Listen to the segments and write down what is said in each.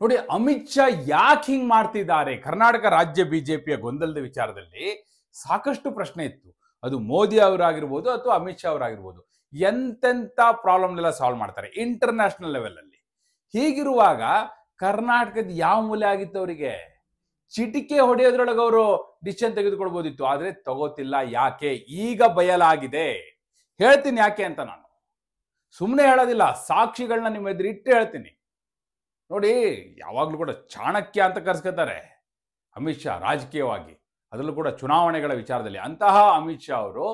ನೋಡಿ, ಅಮಿತ್ ಶಾ ಯಾಕೆ ಹಿಂಗ್ ಮಾಡ್ತಿದ್ದಾರೆ? ಕರ್ನಾಟಕ ರಾಜ್ಯ ಬಿಜೆಪಿಯ ಗೊಂದಲದ ವಿಚಾರದಲ್ಲಿ ಸಾಕಷ್ಟು ಪ್ರಶ್ನೆ ಇತ್ತು. ಅದು ಮೋದಿ ಅವರಾಗಿರ್ಬೋದು ಅಥವಾ ಅಮಿತ್ ಶಾ ಅವರಾಗಿರ್ಬೋದು. ಎಂತೆಂತ ಪ್ರಾಬ್ಲಮ್ನೆಲ್ಲ ಸಾಲ್ವ್ ಮಾಡ್ತಾರೆ ಇಂಟರ್ನ್ಯಾಷನಲ್ ಲೆವೆಲ್ ಅಲ್ಲಿ. ಹೀಗಿರುವಾಗ ಕರ್ನಾಟಕದ ಯಾವ ಮೂಲೆ ಆಗಿತ್ತು ಅವರಿಗೆ? ಚಿಟಿಕೆ ಹೊಡೆಯೋದ್ರೊಳಗೆ ಅವರು ಡಿಸಿಷನ್ ತೆಗೆದುಕೊಳ್ಬೋದಿತ್ತು, ಆದ್ರೆ ತಗೋತಿಲ್ಲ. ಯಾಕೆ? ಈಗ ಬಯಲಾಗಿದೆ. ಹೇಳ್ತೀನಿ ಯಾಕೆ ಅಂತ. ನಾನು ಸುಮ್ಮನೆ ಹೇಳೋದಿಲ್ಲ, ಸಾಕ್ಷಿಗಳನ್ನ ನಿಮ್ಮ ಎದುರು ಇಟ್ಟು ಹೇಳ್ತೀನಿ. ನೋಡಿ, ಯಾವಾಗಲೂ ಕೂಡ ಚಾಣಕ್ಯ ಅಂತ ಕರೆಸ್ಕೊತಾರೆ ಅಮಿತ್ ಶಾ ರಾಜಕೀಯವಾಗಿ, ಅದರಲ್ಲೂ ಕೂಡ ಚುನಾವಣೆಗಳ ವಿಚಾರದಲ್ಲಿ. ಅಂತಹ ಅಮಿತ್ ಶಾ ಅವರು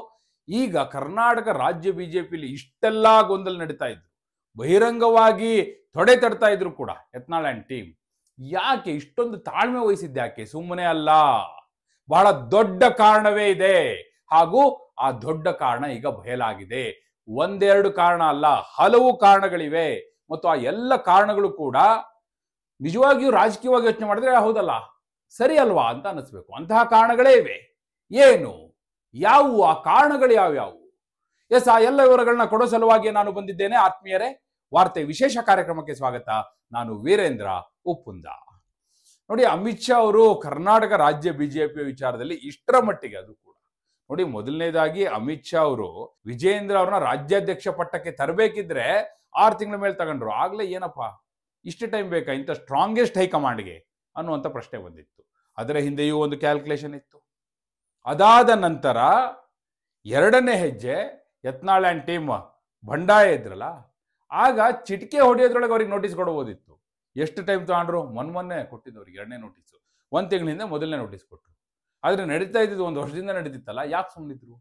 ಈಗ ಕರ್ನಾಟಕ ರಾಜ್ಯ ಬಿಜೆಪಿಲಿ ಇಷ್ಟೆಲ್ಲ ಗೊಂದಲ ನಡೀತಾ ಇದ್ರು, ಬಹಿರಂಗವಾಗಿ ತೊಡೆ ತಡ್ತಾ ಇದ್ರು ಕೂಡ ಯತ್ನಾಳ್ ಅಂಡ್ ಟೀಮ್. ಯಾಕೆ ಇಷ್ಟೊಂದು ತಾಳ್ಮೆ ವಹಿಸಿದ್ಯಾಕೆ? ಸುಮ್ಮನೆ ಅಲ್ಲ, ಬಹಳ ದೊಡ್ಡ ಕಾರಣವೇ ಇದೆ. ಹಾಗೂ ಆ ದೊಡ್ಡ ಕಾರಣ ಈಗ ಬಯಲಾಗಿದೆ. ಒಂದೆರಡು ಕಾರಣ ಅಲ್ಲ, ಹಲವು ಕಾರಣಗಳಿವೆ. ಮತ್ತು ಆ ಎಲ್ಲ ಕಾರಣಗಳು ಕೂಡ ನಿಜವಾಗಿಯೂ ರಾಜಕೀಯವಾಗಿ ಯೋಚನೆ ಮಾಡಿದ್ರೆ ಹೌದಲ್ಲ, ಸರಿ ಅಲ್ವಾ ಅಂತ ಅನ್ನಿಸ್ಬೇಕು. ಅಂತಹ ಕಾರಣಗಳೇ ಇವೆ. ಏನು? ಯಾವುವು ಆ ಕಾರಣಗಳು? ಯಾವ್ಯಾವು? ಎಸ್, ಆ ಎಲ್ಲ ವಿವರಗಳನ್ನ ಕೊಡೋ ಸಲುವಾಗಿ ನಾನು ಬಂದಿದ್ದೇನೆ. ಆತ್ಮೀಯರೇ, ವಾರ್ತೆ ವಿಶೇಷ ಕಾರ್ಯಕ್ರಮಕ್ಕೆ ಸ್ವಾಗತ. ನಾನು ವೀರೇಂದ್ರ ಉಪ್ಪುಂದ. ನೋಡಿ, ಅಮಿತ್ ಶಾ ಅವರು ಕರ್ನಾಟಕ ರಾಜ್ಯ ಬಿಜೆಪಿ ವಿಚಾರದಲ್ಲಿ ಇಷ್ಟರ ಮಟ್ಟಿಗೆ, ಅದು ಕೂಡ ನೋಡಿ, ಮೊದಲನೇದಾಗಿ ಅಮಿತ್ ಶಾ ಅವರು ವಿಜೇಂದ್ರ ಅವ್ರನ್ನ ರಾಜ್ಯಾಧ್ಯಕ್ಷ ಪಟ್ಟಕ್ಕೆ ತರಬೇಕಿದ್ರೆ 6 ತಿಂಗಳ ಮೇಲೆ ತಗೊಂಡ್ರು. ಆಗ್ಲೇ ಏನಪ್ಪ ಇಷ್ಟು ಟೈಮ್ ಬೇಕಾ ಇಂಥ ಸ್ಟ್ರಾಂಗೆಸ್ಟ್ ಹೈಕಮಾಂಡ್ಗೆ ಅನ್ನುವಂಥ ಪ್ರಶ್ನೆ ಬಂದಿತ್ತು. ಅದರ ಹಿಂದೆಯೂ ಒಂದು ಕ್ಯಾಲ್ಕುಲೇಷನ್ ಇತ್ತು. ಅದಾದ ನಂತರ ಎರಡನೇ ಹೆಜ್ಜೆ ಯತ್ನಾಳ್ ಅಂಡ್ ಟೀಮ್ ಬಂಡಾಯ ಇದ್ರಲ್ಲ, ಆಗ ಚಿಟಿಕೆ ಹೊಡೆಯೋದ್ರೊಳಗೆ ಅವ್ರಿಗೆ ನೋಟಿಸ್ ಕೊಡಬಹುದಿತ್ತು. ಎಷ್ಟು ಟೈಮ್ ತಗೊಂಡ್ರು? ಮೊನ್ನೆ ಕೊಟ್ಟಿದ್ದು ಅವ್ರಿಗೆ ಎರಡನೇ ನೋಟಿಸು. 1 ತಿಂಗಳ ಹಿಂದೆ ಮೊದಲನೇ ನೋಟಿಸ್ ಕೊಟ್ಟರು. ಆದ್ರೆ ನಡೀತಾ ಇದ್ದಿದ್ದು 1 ವರ್ಷದಿಂದ ನಡೀತಿತ್ತಲ್ಲ, ಯಾಕೆ ಸುಮ್ಮನಿದ್ರು?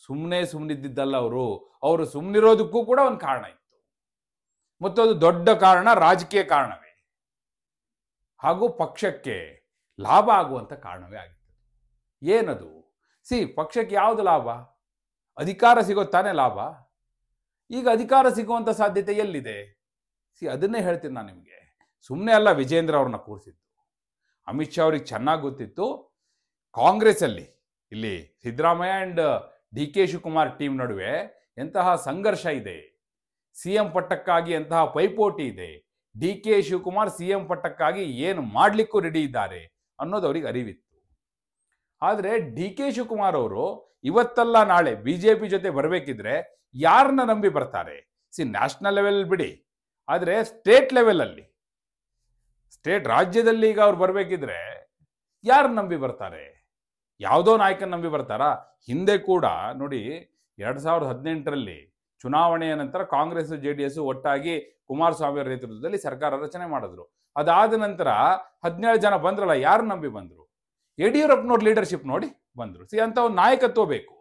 ಸುಮ್ಮನಿದ್ದಿದ್ದಲ್ಲ ಅವರು ಸುಮ್ಮನಿರೋದಕ್ಕೂ ಕೂಡ ಒಂದು ಕಾರಣ ಇತ್ತು. ಮತ್ತು ಅದು ದೊಡ್ಡ ಕಾರಣ, ರಾಜಕೀಯ ಕಾರಣವೇ, ಹಾಗೂ ಪಕ್ಷಕ್ಕೆ ಲಾಭ ಆಗುವಂತ ಕಾರಣವೇ ಆಗಿತ್ತು. ಏನದು? ಪಕ್ಷಕ್ಕೆ ಯಾವುದು ಲಾಭ? ಅಧಿಕಾರ ಸಿಗೋ ತಾನೇ ಲಾಭ. ಈಗ ಅಧಿಕಾರ ಸಿಗುವಂತ ಸಾಧ್ಯತೆ ಎಲ್ಲಿದೆ? ಅದನ್ನೇ ಹೇಳ್ತೀನಿ ನಾನು ನಿಮಗೆ. ಸುಮ್ಮನೆ ಅಲ್ಲ ವಿಜೇಂದ್ರ ಅವ್ರನ್ನ ಕೂರಿಸಿದ್ದು. ಅಮಿತ್ ಶಾ ಅವ್ರಿಗೆ ಚೆನ್ನಾಗಿ ಗೊತ್ತಿತ್ತು, ಕಾಂಗ್ರೆಸ್ ಅಲ್ಲಿ ಇಲ್ಲಿ Siddaramaiah and D K Shivakumar team ನಡುವೆ ಎಂತಹ ಸಂಘರ್ಷ ಇದೆ, ಸಿಎಂ ಪಟ್ಟಕ್ಕಾಗಿ ಎಂತಹ ಪೈಪೋಟಿ ಇದೆ, ಡಿ ಕೆ ಶಿವಕುಮಾರ್ ಸಿಎಂ ಪಟ್ಟಕ್ಕಾಗಿ ಏನು ಮಾಡ್ಲಿಕ್ಕೂ ರೆಡಿ ಇದ್ದಾರೆ ಅನ್ನೋದು ಅವ್ರಿಗೆ ಅರಿವಿತ್ತು. ಆದ್ರೆ ಡಿ ಕೆ ಶಿವಕುಮಾರ್ ಅವರು ಇವತ್ತಲ್ಲ ನಾಳೆ ಬಿಜೆಪಿ ಜೊತೆ ಬರಬೇಕಿದ್ರೆ ಯಾರನ್ನ ನಂಬಿ ಬರ್ತಾರೆ? ನ್ಯಾಷನಲ್ ಲೆವೆಲ್ ಬಿಡಿ, ಆದ್ರೆ ಸ್ಟೇಟ್ ಲೆವೆಲ್ ಅಲ್ಲಿ, ಸ್ಟೇಟ್ ರಾಜ್ಯದಲ್ಲಿ ಈಗ ಅವ್ರು ಬರಬೇಕಿದ್ರೆ ಯಾರನ್ನ ನಂಬಿ ಬರ್ತಾರೆ? ಯಾವುದೋ ನಾಯಕನ ನಂಬಿ ಬರ್ತಾರಾ? ಹಿಂದೆ ಕೂಡ ನೋಡಿ, 2018ರಲ್ಲಿ ಚುನಾವಣೆಯ ನಂತರ ಕಾಂಗ್ರೆಸ್ JDS ಒಟ್ಟಾಗಿ ಕುಮಾರಸ್ವಾಮಿ ಅವರ ನೇತೃತ್ವದಲ್ಲಿ ಸರ್ಕಾರ ರಚನೆ ಮಾಡಿದ್ರು. ಅದಾದ ನಂತರ 17 ಜನ ಬಂದ್ರಲ್ಲ, ಯಾರು ನಂಬಿ ಬಂದ್ರು? ಯಡಿಯೂರಪ್ಪನವ್ರ ಲೀಡರ್ಶಿಪ್ ನೋಡಿ ಬಂದ್ರು. ಅಂತ ಒಂದು ನಾಯಕತ್ವ ಬೇಕು.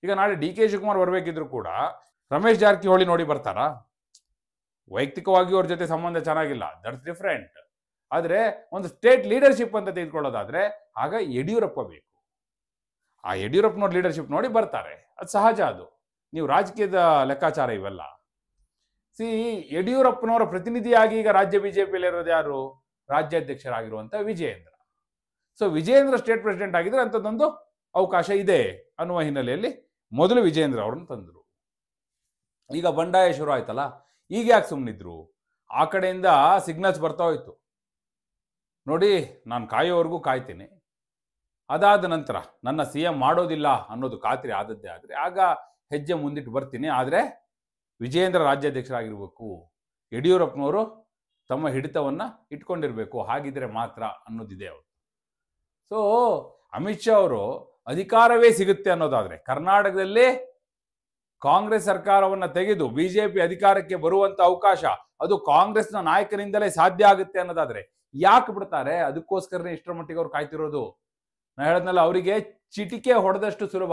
ಈಗ ನಾಳೆ ಡಿ ಕೆ ಶಿವಕುಮಾರ್ ಬರಬೇಕಿದ್ರು ಕೂಡ ರಮೇಶ್ ಜಾರಕಿಹೊಳಿ ನೋಡಿ ಬರ್ತಾರಾ? ವೈಯಕ್ತಿಕವಾಗಿ ಅವ್ರ ಜೊತೆ ಸಂಬಂಧ ಚೆನ್ನಾಗಿಲ್ಲ, ದಟ್ಸ್ ಡಿಫರೆಂಟ್. ಆದ್ರೆ ಒಂದು ಸ್ಟೇಟ್ ಲೀಡರ್ಶಿಪ್ ಅಂತ ತೆಗೆದುಕೊಳ್ಳೋದಾದ್ರೆ ಆಗ ಯಡಿಯೂರಪ್ಪ ಬೇಕು. ಆ ಯಡಿಯೂರಪ್ಪನವ್ರ ಲೀಡರ್ಶಿಪ್ ನೋಡಿ ಬರ್ತಾರೆ, ಅದು ಸಹಜ. ಅದು ನೀವು ರಾಜಕೀಯದ ಲೆಕ್ಕಾಚಾರ ಇವೆಲ್ಲ. ಯಡಿಯೂರಪ್ಪನವರ ಪ್ರತಿನಿಧಿಯಾಗಿ ಈಗ ರಾಜ್ಯ ಬಿಜೆಪಿಯಲ್ಲಿ ಇರೋದು ಯಾರು? ರಾಜ್ಯಾಧ್ಯಕ್ಷರಾಗಿರುವಂತ ವಿಜಯೇಂದ್ರ. ವಿಜಯೇಂದ್ರ ಸ್ಟೇಟ್ ಪ್ರೆಸಿಡೆಂಟ್ ಆಗಿದ್ರೆ ಅಂಥದ್ದೊಂದು ಅವಕಾಶ ಇದೆ ಅನ್ನುವ ಹಿನ್ನೆಲೆಯಲ್ಲಿ ಮೊದಲು ವಿಜಯೇಂದ್ರ ಅವ್ರನ್ನ ತಂದ್ರು. ಈಗ ಬಂಡಾಯ ಶುರು ಆಯ್ತಲ್ಲ, ಈಗ ಯಾಕೆ ಸುಮ್ಮನಿದ್ರು? ಆ ಕಡೆಯಿಂದ ಸಿಗ್ನಲ್ಸ್ ಬರ್ತಾ ಹೋಯ್ತು. ನೋಡಿ, ನಾನು ಕಾಯೋವರೆಗೂ ಕಾಯ್ತೀನಿ, ಅದಾದ ನಂತರ ನನ್ನ CM ಮಾಡೋದಿಲ್ಲ ಅನ್ನೋದು ಖಾತ್ರಿ ಆದದ್ದೇ ಆದರೆ ಆಗ ಹೆಜ್ಜೆ ಮುಂದಿಟ್ಟು ಬರ್ತೀನಿ. ಆದರೆ ವಿಜಯೇಂದ್ರ ರಾಜ್ಯಾಧ್ಯಕ್ಷರಾಗಿರ್ಬೇಕು, ಯಡಿಯೂರಪ್ಪನವರು ತಮ್ಮ ಹಿಡಿತವನ್ನ ಇಟ್ಕೊಂಡಿರ್ಬೇಕು, ಹಾಗಿದ್ರೆ ಮಾತ್ರ ಅನ್ನೋದಿದೆ ಅವರು. ಅಮಿತ್ ಶಾ ಅವರು ಅಧಿಕಾರವೇ ಸಿಗುತ್ತೆ ಅನ್ನೋದಾದ್ರೆ, ಕರ್ನಾಟಕದಲ್ಲಿ ಕಾಂಗ್ರೆಸ್ ಸರ್ಕಾರವನ್ನ ತೆಗೆದು ಬಿಜೆಪಿ ಅಧಿಕಾರಕ್ಕೆ ಬರುವಂತ ಅವಕಾಶ ಅದು ಕಾಂಗ್ರೆಸ್ನ ನಾಯಕರಿಂದಲೇ ಸಾಧ್ಯ ಆಗುತ್ತೆ ಅನ್ನೋದಾದ್ರೆ ಯಾಕೆ ಬಿಡ್ತಾರೆ? ಅದಕ್ಕೋಸ್ಕರನೇ ಇಷ್ಟರ ಮಟ್ಟಿಗೆ ಅವ್ರು ಕಾಯ್ತಿರೋದು. ನಾ ಹೇಳದ್ನಲ್ಲ, ಅವರಿಗೆ ಚಿಟಿಕೆ ಹೊಡೆದಷ್ಟು ಸುಲಭ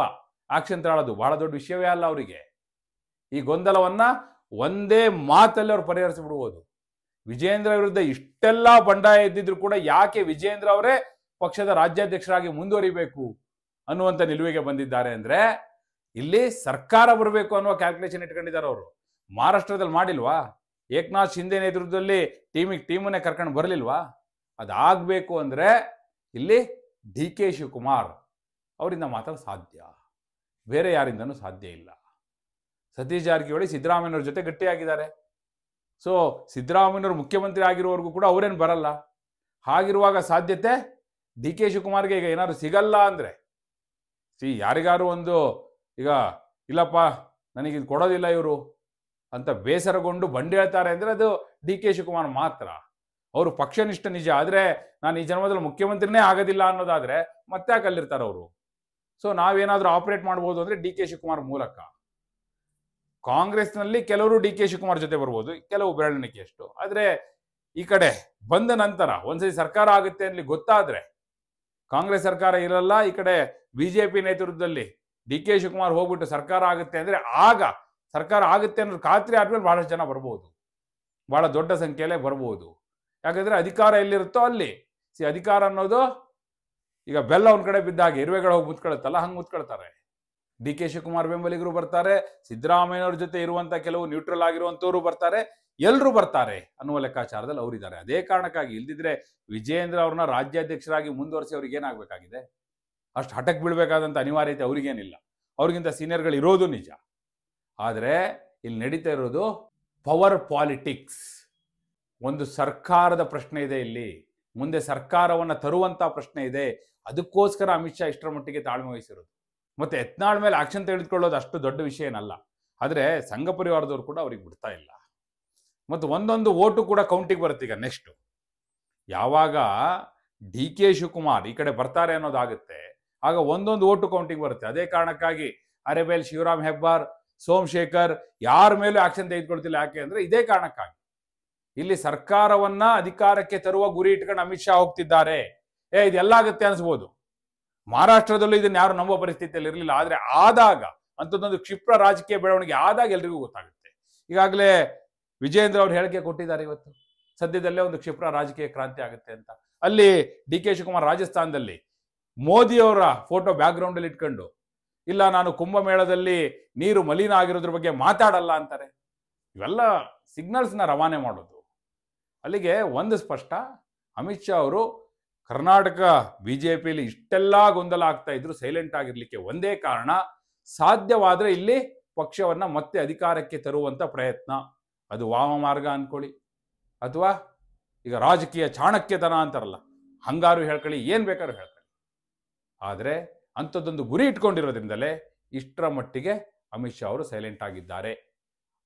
ಆಕ್ಷನ್ ತಗೊಳ್ಳೋದು, ಬಹಳ ದೊಡ್ಡ ವಿಷಯವೇ ಅಲ್ಲ ಅವರಿಗೆ. ಈ ಗೊಂದಲವನ್ನ ಒಂದೇ ಮಾತಲ್ಲಿ ಅವ್ರು ಪರಿಹರಿಸಿಬಿಡ್ಬೋದು. ವಿಜೇಂದ್ರ ವಿರುದ್ಧ ಇಷ್ಟೆಲ್ಲ ಬಂಡಾಯ ಇದ್ದಿದ್ರು ಕೂಡ ಯಾಕೆ ವಿಜೇಂದ್ರ ಅವರೇ ಪಕ್ಷದ ರಾಜ್ಯಾಧ್ಯಕ್ಷರಾಗಿ ಮುಂದುವರಿಬೇಕು ಅನ್ನುವಂಥ ನಿಲುವಿಗೆ ಬಂದಿದ್ದಾರೆ ಅಂದ್ರೆ, ಇಲ್ಲಿ ಸರ್ಕಾರ ಬರಬೇಕು ಅನ್ನುವ ಕ್ಯಾಲ್ಕುಲೇಷನ್ ಇಟ್ಕೊಂಡಿದ್ದಾರೆ ಅವರು. ಮಹಾರಾಷ್ಟ್ರದಲ್ಲಿ ಮಾಡಿಲ್ವಾ? ಏಕನಾಥ್ ಶಿಂದೆ ನೇತೃತ್ವದಲ್ಲಿ ಟೀಮನ್ನೇ ಕರ್ಕೊಂಡು ಬರಲಿಲ್ವಾ? ಅದಾಗಬೇಕು ಅಂದ್ರೆ ಇಲ್ಲಿ ಡಿ ಕೆ ಶಿವಕುಮಾರ್ ಅವರಿಂದ ಮಾತ್ರ ಸಾಧ್ಯ, ಬೇರೆ ಯಾರಿಂದನೂ ಸಾಧ್ಯ ಇಲ್ಲ. ಸತೀಶ್ ಜಾರಕಿಹೊಳಿ ಸಿದ್ದರಾಮಯ್ಯನವ್ರ ಜೊತೆ ಗಟ್ಟಿಯಾಗಿದ್ದಾರೆ. ಸೊ ಸಿದ್ದರಾಮಯ್ಯನವರು ಮುಖ್ಯಮಂತ್ರಿ ಆಗಿರುವವರೆಗೂ ಕೂಡ ಅವರೇನು ಬರಲ್ಲ. ಹಾಗಿರುವಾಗ ಸಾಧ್ಯತೆ ಡಿ ಕೆ ಶಿವಕುಮಾರ್ಗೆ ಈಗ ಏನಾದ್ರು ಸಿಗಲ್ಲ ಅಂದರೆ, ಯಾರಿಗಾರು ಒಂದು ಈಗ ಇಲ್ಲಪ್ಪ ನನಗಿದು ಕೊಡೋದಿಲ್ಲ ಇವರು ಅಂತ ಬೇಸರಗೊಂಡು ಬಂಡಿ ಹೇಳ್ತಾರೆ ಅಂದರೆ ಅದು ಡಿ ಕೆ ಶಿವಕುಮಾರ್ ಮಾತ್ರ. ಅವರು ಪಕ್ಷನಿಷ್ಠ ನಿಜ, ಆದರೆ ನಾನು ಈ ಜನ್ಮದಲ್ಲಿ ಮುಖ್ಯಮಂತ್ರಿನೇ ಆಗೋದಿಲ್ಲ ಅನ್ನೋದಾದರೆ ಮತ್ತೆ ಯಾಕೆ ಅಲ್ಲಿರ್ತಾರೆ ಅವರು. ಸೊ ನಾವೇನಾದರೂ ಆಪರೇಟ್ ಮಾಡ್ಬೋದು ಅಂದರೆ ಡಿ ಕೆ ಶಿವಕುಮಾರ್ ಮೂಲಕ. ಕಾಂಗ್ರೆಸ್ನಲ್ಲಿ ಕೆಲವರು ಡಿ ಕೆ ಶಿವಕುಮಾರ್ ಜೊತೆ ಬರ್ಬೋದು, ಕೆಲವು ಬೆರಳೆಣಿಕೆಯಷ್ಟು. ಆದರೆ ಈ ಕಡೆ ಬಂದ ನಂತರ ಒಂದ್ಸರಿ ಸರ್ಕಾರ ಆಗುತ್ತೆ ಅಲ್ಲಿ ಗೊತ್ತಾದ್ರೆ, ಕಾಂಗ್ರೆಸ್ ಸರ್ಕಾರ ಇರಲ್ಲ, ಈ ಕಡೆ ಬಿಜೆಪಿ ನೇತೃತ್ವದಲ್ಲಿ ಡಿ ಕೆ ಶಿವಕುಮಾರ್ ಹೋಗ್ಬಿಟ್ಟು ಸರ್ಕಾರ ಆಗುತ್ತೆ ಅಂದ್ರೆ ಆಗ ಸರ್ಕಾರ ಆಗುತ್ತೆ ಅನ್ನೋದು ಖಾತ್ರಿ ಆದ್ಮೇಲೆ ಬಹಳಷ್ಟು ಜನ ಬರ್ಬೋದು, ಬಹಳ ದೊಡ್ಡ ಸಂಖ್ಯೆಯಲ್ಲೇ ಬರ್ಬೋದು. ಯಾಕಂದ್ರೆ ಅಧಿಕಾರ ಎಲ್ಲಿರುತ್ತೋ ಅಲ್ಲಿ. ಅಧಿಕಾರ ಅನ್ನೋದು ಈಗ ಬೆಲ್ಲ ಒಂದ್ ಕಡೆ ಬಿದ್ದಾಗ ಇರುವೆಗಳು ಹೋಗಿ ಮುತ್ಕೊಳುತ್ತಲ್ಲ, ಹಂಗೆ ಮುತ್ಕೊಳ್ತಾರೆ. ಡಿ ಕೆ ಶಿವಕುಮಾರ್ ಬೆಂಬಲಿಗರು ಬರ್ತಾರೆ, ಸಿದ್ದರಾಮಯ್ಯನವ್ರ ಜೊತೆ ಇರುವಂತ ಕೆಲವು ನ್ಯೂಟ್ರಲ್ ಆಗಿರುವಂತವ್ರು ಬರ್ತಾರೆ, ಎಲ್ಲರೂ ಬರ್ತಾರೆ ಅನ್ನುವ ಲೆಕ್ಕಾಚಾರದಲ್ಲಿ ಅವರಿದ್ದಾರೆ. ಅದೇ ಕಾರಣಕ್ಕಾಗಿ ಇಲ್ದಿದ್ರೆ ವಿಜಯೇಂದ್ರ ಅವ್ರನ್ನ ರಾಜ್ಯಾಧ್ಯಕ್ಷರಾಗಿ ಮುಂದುವರಿಸಿ ಅವ್ರಿಗೆ ಏನಾಗಬೇಕಾಗಿದೆ, ಅಷ್ಟು ಹಠಕ್ಕೆ ಬೀಳ್ಬೇಕಾದಂಥ ಅನಿವಾರ್ಯತೆ ಅವ್ರಿಗೇನಿಲ್ಲ. ಅವ್ರಿಗಿಂತ ಸೀನಿಯರ್ಗಳು ಇರೋದು ನಿಜ. ಆದರೆ ಇಲ್ಲಿ ನಡೀತಾ ಇರೋದು ಪವರ್ ಪಾಲಿಟಿಕ್ಸ್. ಒಂದು ಸರ್ಕಾರದ ಪ್ರಶ್ನೆ ಇದೆ ಇಲ್ಲಿ, ಮುಂದೆ ಸರ್ಕಾರವನ್ನು ತರುವಂತ ಪ್ರಶ್ನೆ ಇದೆ. ಅದಕ್ಕೋಸ್ಕರ ಅಮಿತ್ ಶಾ ಇಷ್ಟರ ಮಟ್ಟಿಗೆ ತಾಳ್ಮೆ ವಹಿಸಿರೋದು. ಮತ್ತೆ ಯತ್ನಾಳ್ ಮೇಲೆ ಆಕ್ಷನ್ ತೆಗೆದುಕೊಳ್ಳೋದು ಅಷ್ಟು ದೊಡ್ಡ ವಿಷಯ ಏನಲ್ಲ. ಆದರೆ ಸಂಘ ಪರಿವಾರದವ್ರು ಕೂಡ ಅವ್ರಿಗೆ ಬಿಡ್ತಾ ಇಲ್ಲ. ಮತ್ತು ಒಂದೊಂದು ಓಟು ಕೂಡ ಕೌಂಟಿಗೆ ಬರುತ್ತೆ. ಈಗ ನೆಕ್ಸ್ಟ್ ಯಾವಾಗ ಡಿ ಕೆ ಶಿವಕುಮಾರ್ ಈ ಕಡೆ ಬರ್ತಾರೆ ಅನ್ನೋದಾಗುತ್ತೆ, ಆಗ ಒಂದೊಂದು ಓಟು ಕೌಂಟಿಗೆ ಬರುತ್ತೆ. ಅದೇ ಕಾರಣಕ್ಕಾಗಿ ಅರೆಬೇಲ್ ಶಿವರಾಮ್ ಹೆಬ್ಬಾರ್, ಸೋಮಶೇಖರ್ ಯಾರ ಮೇಲೂ ಆಕ್ಷನ್ ತೆಗೆದುಕೊಳ್ತಿಲ್ಲ. ಯಾಕೆ ಅಂದ್ರೆ ಇದೇ ಕಾರಣಕ್ಕಾಗಿ. ಇಲ್ಲಿ ಸರ್ಕಾರವನ್ನ ಅಧಿಕಾರಕ್ಕೆ ತರುವ ಗುರಿ ಇಟ್ಕೊಂಡು ಅಮಿತ್ ಶಾ ಹೋಗ್ತಿದ್ದಾರೆ. ಇದೆಲ್ಲ ಆಗುತ್ತೆ ಅನ್ಸ್ಬೋದು. ಮಹಾರಾಷ್ಟ್ರದಲ್ಲೂ ಇದನ್ನ ಯಾರು ನಂಬೋ ಪರಿಸ್ಥಿತಿಯಲ್ಲಿ ಇರಲಿಲ್ಲ. ಆದ್ರೆ ಆದಾಗ ಅಂಥದ್ದೊಂದು ಕ್ಷಿಪ್ರ ರಾಜಕೀಯ ಬೆಳವಣಿಗೆ ಆದಾಗ ಎಲ್ರಿಗೂ ಗೊತ್ತಾಗುತ್ತೆ. ಈಗಾಗಲೇ ವಿಜಯೇಂದ್ರ ಅವರು ಹೇಳಿಕೆ ಕೊಟ್ಟಿದ್ದಾರೆ, ಇವತ್ತು ಸದ್ಯದಲ್ಲೇ ಒಂದು ಕ್ಷಿಪ್ರ ರಾಜಕೀಯ ಕ್ರಾಂತಿ ಆಗುತ್ತೆ ಅಂತ. ಅಲ್ಲಿ ಡಿ ಕೆ ಶಿವಕುಮಾರ್ ರಾಜಸ್ಥಾನದಲ್ಲಿ ಮೋದಿಯವರ ಫೋಟೋ ಬ್ಯಾಕ್ ಗ್ರೌಂಡ್ ಅಲ್ಲಿ ಇಟ್ಕೊಂಡು, ಇಲ್ಲ ನಾನು ಕುಂಭಮೇಳದಲ್ಲಿ ನೀರು ಮಲಿನ ಆಗಿರೋದ್ರ ಬಗ್ಗೆ ಮಾತಾಡಲ್ಲ ಅಂತಾರೆ. ಇವೆಲ್ಲ ಸಿಗ್ನಲ್ಸ್ನ ರವಾನೆ ಮಾಡೋದು. ಅಲ್ಲಿಗೆ ಒಂದು ಸ್ಪಷ್ಟ, ಅಮಿತ್ ಶಾ ಅವರು ಕರ್ನಾಟಕ ಬಿಜೆಪಿಯಲ್ಲಿ ಇಷ್ಟೆಲ್ಲ ಗೊಂದಲ ಆಗ್ತಾ ಇದ್ರು ಸೈಲೆಂಟ್ ಆಗಿರ್ಲಿಕ್ಕೆ ಒಂದೇ ಕಾರಣ, ಸಾಧ್ಯವಾದ್ರೆ ಇಲ್ಲಿ ಪಕ್ಷವನ್ನ ಮತ್ತೆ ಅಧಿಕಾರಕ್ಕೆ ತರುವಂತ ಪ್ರಯತ್ನ. ಅದು ವಾಮ ಮಾರ್ಗ ಅನ್ಕೊಳ್ಳಿ, ಅಥವಾ ಈಗ ರಾಜಕೀಯ ಚಾಣಕ್ಯತನ ಅಂತಾರಲ್ಲ, ಹಂಗಾರು ಹೇಳ್ಕೊಳ್ಳಿ, ಏನ್ ಬೇಕಾದ್ರೂ ಹೇಳ್ಕೊಳ್ಳಿ. ಆದರೆ ಅಂಥದ್ದೊಂದು ಗುರಿ ಇಟ್ಕೊಂಡಿರೋದ್ರಿಂದಲೇ ಇಷ್ಟರ ಮಟ್ಟಿಗೆ ಅಮಿತ್ ಶಾ ಅವರು ಸೈಲೆಂಟ್ ಆಗಿದ್ದಾರೆ.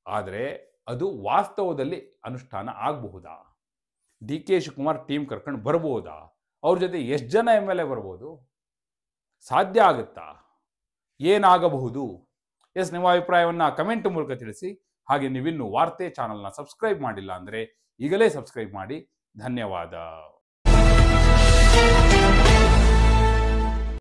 ಆದರೆ ಅದು ವಾಸ್ತವದಲ್ಲಿ ಅನುಷ್ಠಾನ ಆಗಬಹುದಾ? ಡಿ ಕೆ ಶಿವಕುಮಾರ್ ಟೀಮ್ ಕರ್ಕೊಂಡು ಬರ್ಬೋದಾ? ಅವ್ರ ಜೊತೆ ಎಷ್ಟು ಜನ MLA ಬರ್ಬೋದು? ಸಾಧ್ಯ ಆಗುತ್ತಾ? ಏನಾಗಬಹುದು? ನಿಮ್ಮ ಅಭಿಪ್ರಾಯವನ್ನು ಕಮೆಂಟ್ ಮೂಲಕ ತಿಳಿಸಿ. ಹಾಗೆ ನೀವಿನ್ನು ವಾರ್ತೆ ಚಾನಲ್ನ ಸಬ್ಸ್ಕ್ರೈಬ್ ಮಾಡಿಲ್ಲ ಅಂದರೆ ಈಗಲೇ ಸಬ್ಸ್ಕ್ರೈಬ್ ಮಾಡಿ. ಧನ್ಯವಾದ.